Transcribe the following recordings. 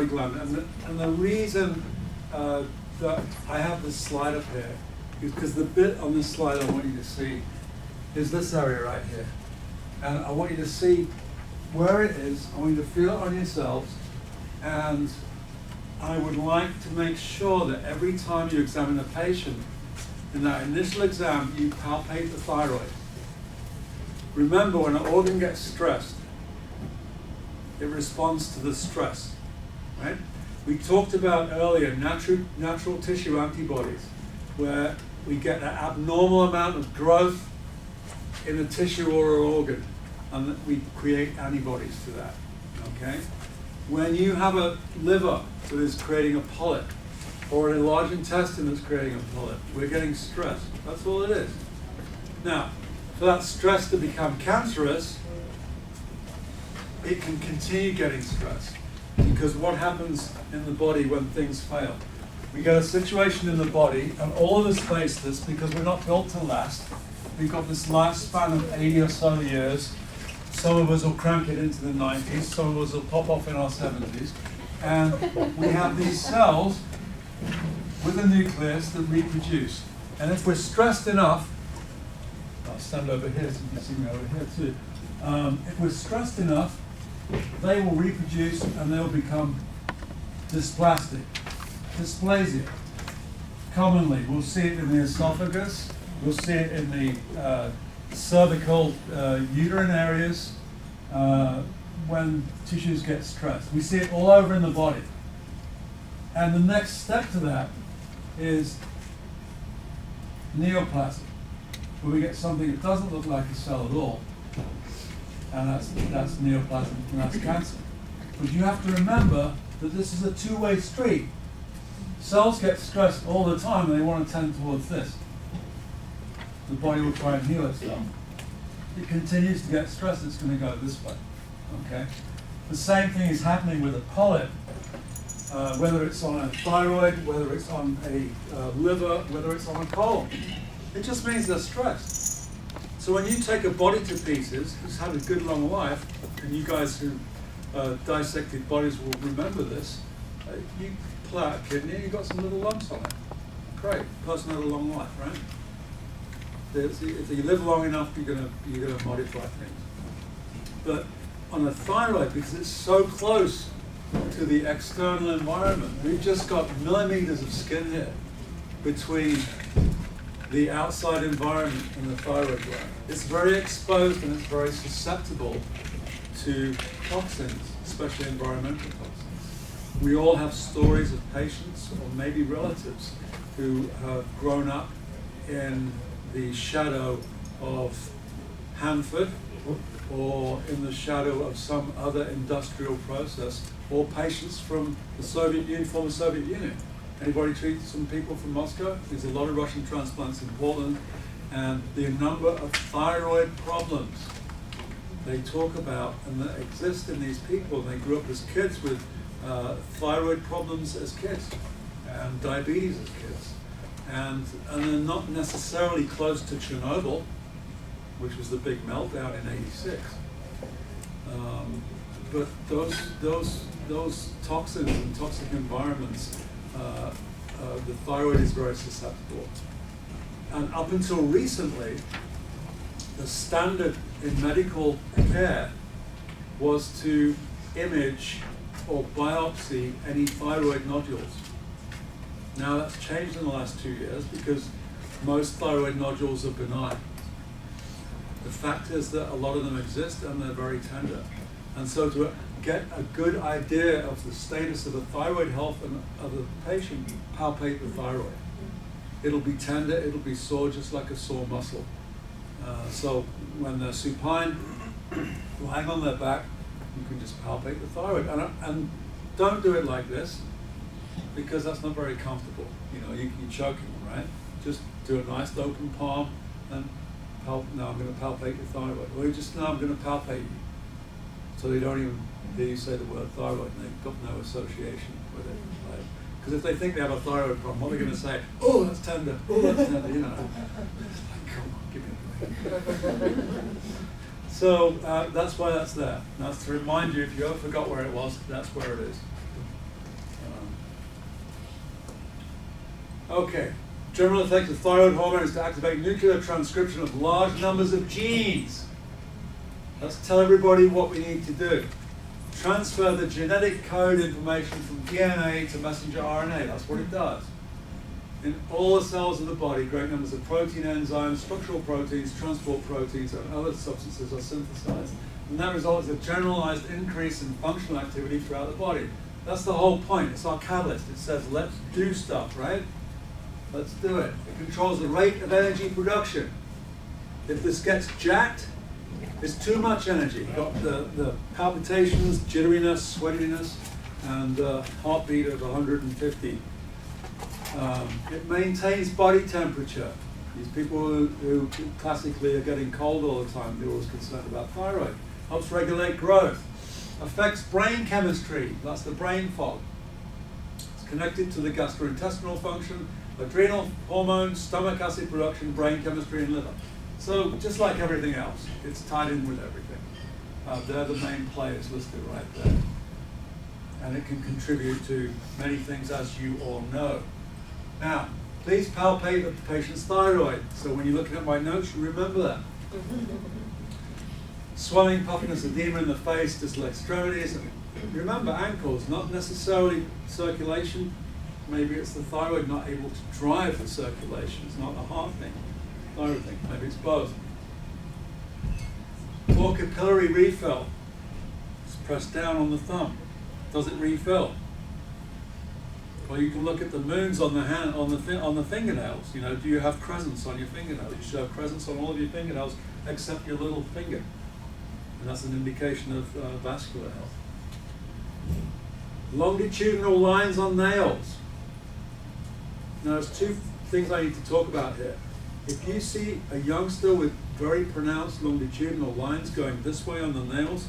thyroid gland. And the reason that I have this slide up here is because the bit on this slide I want you to see is this area right here. And I want you to see where it is. I want you to feel it on yourselves. And I would like to make sure that every time you examine a patient, in that initial exam, you palpate the thyroid. Remember, when an organ gets stressed, it responds to the stress, right? We talked about earlier natural tissue antibodies, where we get an abnormal amount of growth in a tissue or an organ, and we create antibodies to that, okay? When you have a liver that is creating a polyp, or an enlarged intestine that's creating a polyp, we're getting stress. That's all it is. Now, for that stress to become cancerous, it can continue getting stress. Because what happens in the body when things fail? We get a situation in the body, and all of us face this because we're not built to last. We've got this lifespan of 80 or so years. Some of us will crank it into the 90s, some of us will pop off in our 70s. And we have these cells with a nucleus that reproduce. And if we're stressed enough, I'll stand over here so you can see me over here too. If we're stressed enough, they will reproduce and they'll become dysplastic. Dysplasia. Commonly, we'll see it in the esophagus, we'll see it in the cervical uterine areas when tissues get stressed. We see it all over in the body. And the next step to that is neoplasm, where we get something that doesn't look like a cell at all. And that's neoplasm, and that's cancer. But you have to remember that this is a two-way street. Cells get stressed all the time, and they want to tend towards this. The body will try and heal itself. It continues to get stressed, it's going to go this way. Okay? The same thing is happening with a polyp, whether it's on a thyroid, whether it's on a liver, whether it's on a colon. It just means they're stressed. So when you take a body to pieces, it's had a good long life, and you guys who dissected bodies will remember this, you pull out a kidney and you've got some little lumps on it. Great, person had a long life, right? If you live long enough, you're gonna modify things. But on a thyroid, because it's so close to the external environment, we've just got millimeters of skin here between the outside environment and the thyroid gland. It's very exposed and it's very susceptible to toxins, especially environmental toxins. We all have stories of patients or maybe relatives who have grown up in the shadow of Hanford or in the shadow of some other industrial process, or patients from the former Soviet Union. Anybody treat some people from Moscow? There's a lot of Russian transplants in Portland, and the number of thyroid problems they talk about and that exist in these people. They grew up as kids with thyroid problems as kids and diabetes as kids. And they're not necessarily close to Chernobyl, which was the big meltdown in '86. But those toxins and toxic environments, the thyroid is very susceptible. And up until recently, the standard in medical care was to image or biopsy any thyroid nodules. Now that's changed in the last 2 years because most thyroid nodules are benign. The fact is that a lot of them exist and they're very tender. And so to get a good idea of the status of the thyroid health of the patient, palpate the thyroid. It'll be tender, it'll be sore, just like a sore muscle. So when they're supine, lying on their back, you can just palpate the thyroid. And don't do it like this, because that's not very comfortable. You know, you're choking, right? Just do a nice open palm and now I'm going to palpate your thyroid. Or you just, now I'm going to palpate you. So they don't even hear you say the word thyroid and they've got no association with it. Right? Because if they think they have a thyroid problem, what are they going to say? Oh, that's tender. Oh, that's tender. You know. It's like, come on, give me a break. So that's why that's there. And that's to remind you, if you ever forgot where it was, that's where it is. Okay. General effect of thyroid hormone is to activate nuclear transcription of large numbers of genes. Let's tell everybody what we need to do. Transfer the genetic code information from DNA to messenger RNA. That's what it does. In all the cells of the body, great numbers of protein enzymes, structural proteins, transport proteins, and other substances are synthesized. And that results in a generalized increase in functional activity throughout the body. That's the whole point. It's our catalyst. It says, let's do stuff, right? Let's do it. It controls the rate of energy production. If this gets jacked, it's too much energy. You've got the palpitations, jitteriness, sweatiness, and heartbeat of 150. It maintains body temperature. These people who classically are getting cold all the time, they're always concerned about thyroid. Helps regulate growth. Affects brain chemistry. That's the brain fog. It's connected to the gastrointestinal function, adrenal hormones, stomach acid production, brain chemistry, and liver. So just like everything else, it's tied in with everything. They're the main players listed right there. And it can contribute to many things, as you all know. Now, please palpate the patient's thyroid. So when you're looking at my notes, you remember that. Swelling, puffiness, edema in the face, distal extremities. Remember, ankles, not necessarily circulation. Maybe it's the thyroid not able to drive the circulation. It's not a heart thing, thyroid thing. Maybe it's both. Poor capillary refill. Just press down on the thumb. Does it refill? Or you can look at the moons on the hand, on the fingernails. You know, do you have crescents on your fingernails? You should have crescents on all of your fingernails except your little finger, and that's an indication of vascular health. Longitudinal lines on nails. Now, there's two things I need to talk about here. If you see a youngster with very pronounced longitudinal lines going this way on the nails,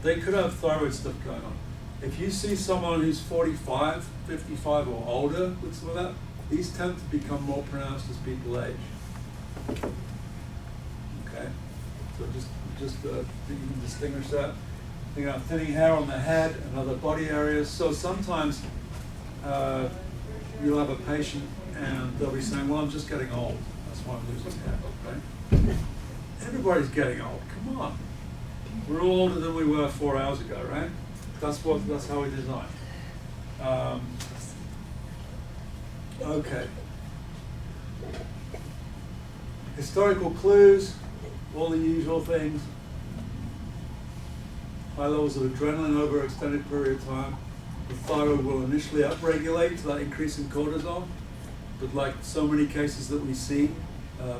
they could have thyroid stuff going on. If you see someone who's 45, 55 or older with some of that, these tend to become more pronounced as people age. Okay, so just you can distinguish that. You know, thinning hair on the head and other body areas. So sometimes you'll have a patient and they'll be saying, well, I'm just getting old. That's why I'm losing hair, right? Everybody's getting old, come on. We're all older than we were 4 hours ago, right? That's how we design. Okay. Historical clues, all the usual things. High levels of adrenaline over an extended period of time. The thyroid will initially upregulate to that increase in cortisol, but like so many cases that we see,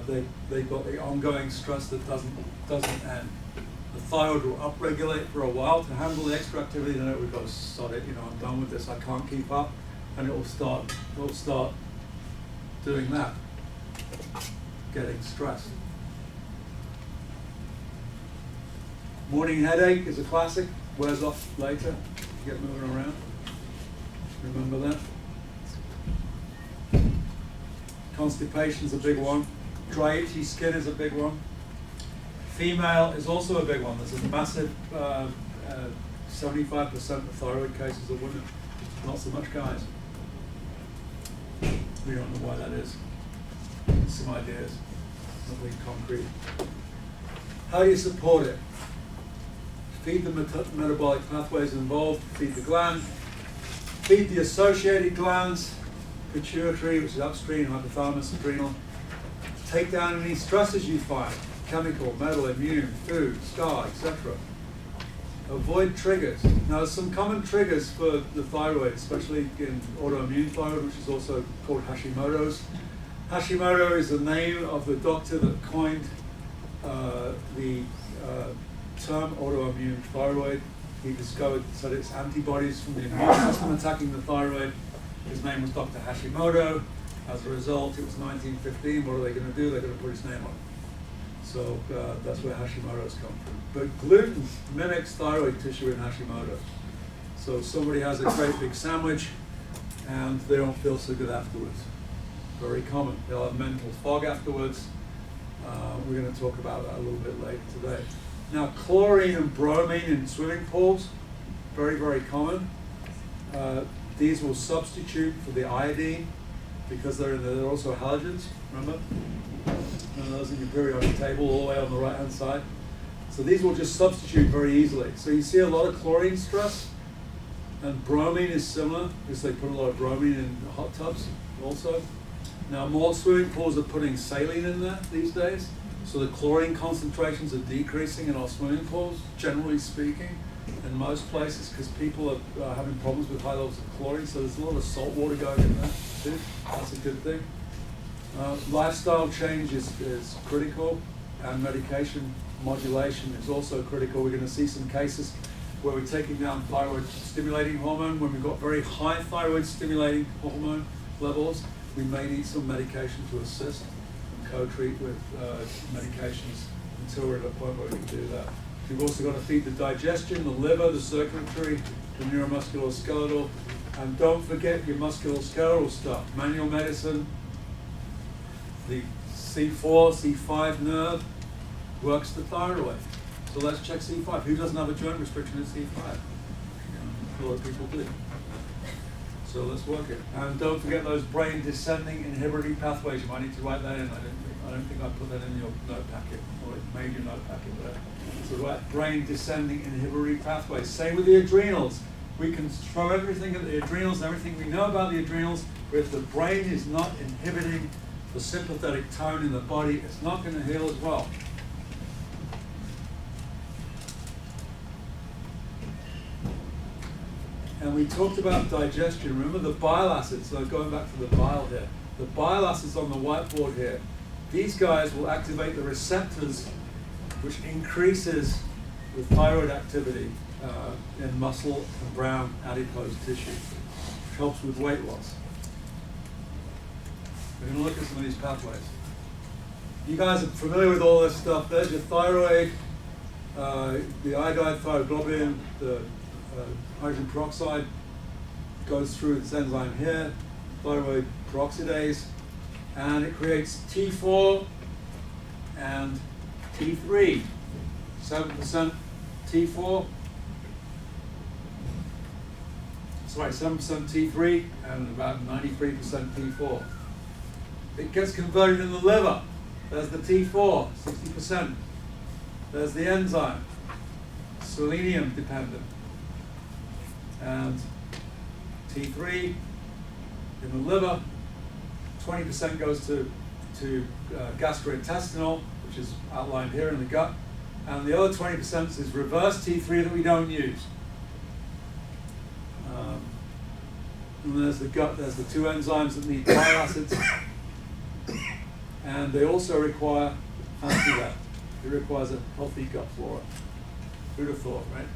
they've got the ongoing stress that doesn't end. The thyroid will upregulate for a while to handle the extra activity, then it will go, sod it, I'm done with this, I can't keep up, and it will start doing that, getting stressed. Morning headache is a classic, wears off later, you get moving around. Remember that? Constipation's a big one. Dry, itchy skin is a big one. Female is also a big one. There's a massive 75% of thyroid cases are women, not so much guys. We don't know why that is. Some ideas, nothing concrete. How do you support it? Feed the metabolic pathways involved, feed the gland, feed the associated glands, pituitary, which is upstream, hypothalamus, adrenal. Take down any stresses you find, chemical, metal, immune, food, scar, etc. Avoid triggers. Now, there's some common triggers for the thyroid, especially in autoimmune thyroid, which is also called Hashimoto's. Hashimoto is the name of the doctor that coined the term autoimmune thyroid. He said it's antibodies from the immune system attacking the thyroid. His name was Dr. Hashimoto. As a result, it was 1915. What are they going to do? They're going to put his name on it. So that's where Hashimoto's come from. But gluten mimics thyroid tissue in Hashimoto. So somebody has a great big sandwich and they don't feel so good afterwards. Very common. They'll have mental fog afterwards. We're going to talk about that a little bit later today. Now, chlorine and bromine in swimming pools, very, very common. These will substitute for the iodine because they're also halogens, remember? And those in your periodic table all the way on the right hand side. So these will just substitute very easily. So you see a lot of chlorine stress, and bromine is similar because they put a lot of bromine in hot tubs also. Now more swimming pools are putting saline in there these days, so the chlorine concentrations are decreasing in our swimming pools, generally speaking, in most places, because people are having problems with high levels of chlorine, so there's a lot of salt water going in there too. That's a good thing. Lifestyle change is critical, and medication modulation is also critical. We're going to see some cases where we're taking down thyroid stimulating hormone. When we've got very high thyroid stimulating hormone levels, we may need some medication to assist and co-treat with medications until we're at a point where we can do that. We've also got to feed the digestion, the liver, the circulatory, the neuromusculoskeletal, and don't forget your musculoskeletal stuff. Manual medicine, the C4, C5 nerve works the thyroid. So let's check C5. Who doesn't have a joint restriction in C5? A lot of people do. So let's work it. And don't forget those brain descending inhibitory pathways. You might need to write that in. I don't think I put that in your note packet, or it made your note packet there. So right, brain descending inhibitory pathways. Same with the adrenals. We can throw everything at the adrenals, everything we know about the adrenals, but if the brain is not inhibiting the sympathetic tone in the body, it's not going to heal as well. And we talked about digestion. Remember the bile acids, so going back to the bile here. The bile acids on the whiteboard here, these guys will activate the receptors, which increases the thyroid activity in muscle and brown adipose tissue, which helps with weight loss. We're going to look at some of these pathways. You guys are familiar with all this stuff. There's your thyroid, the iodide thyroglobulin, the hydrogen peroxide goes through this enzyme here, thyroid peroxidase, and it creates T4 and T3. 7% T4, sorry, 7% T3 and about 93% T4. It gets converted in the liver. There's the T4, 60%. There's the enzyme, selenium dependent. And T3 in the liver, 20% goes to gastrointestinal, which is outlined here in the gut, and the other 20% is reverse T3 that we don't use. And there's the gut, there's the two enzymes that need bile acids, and they also require, fancy that, it requires a healthy gut flora. Who'd have thought, right?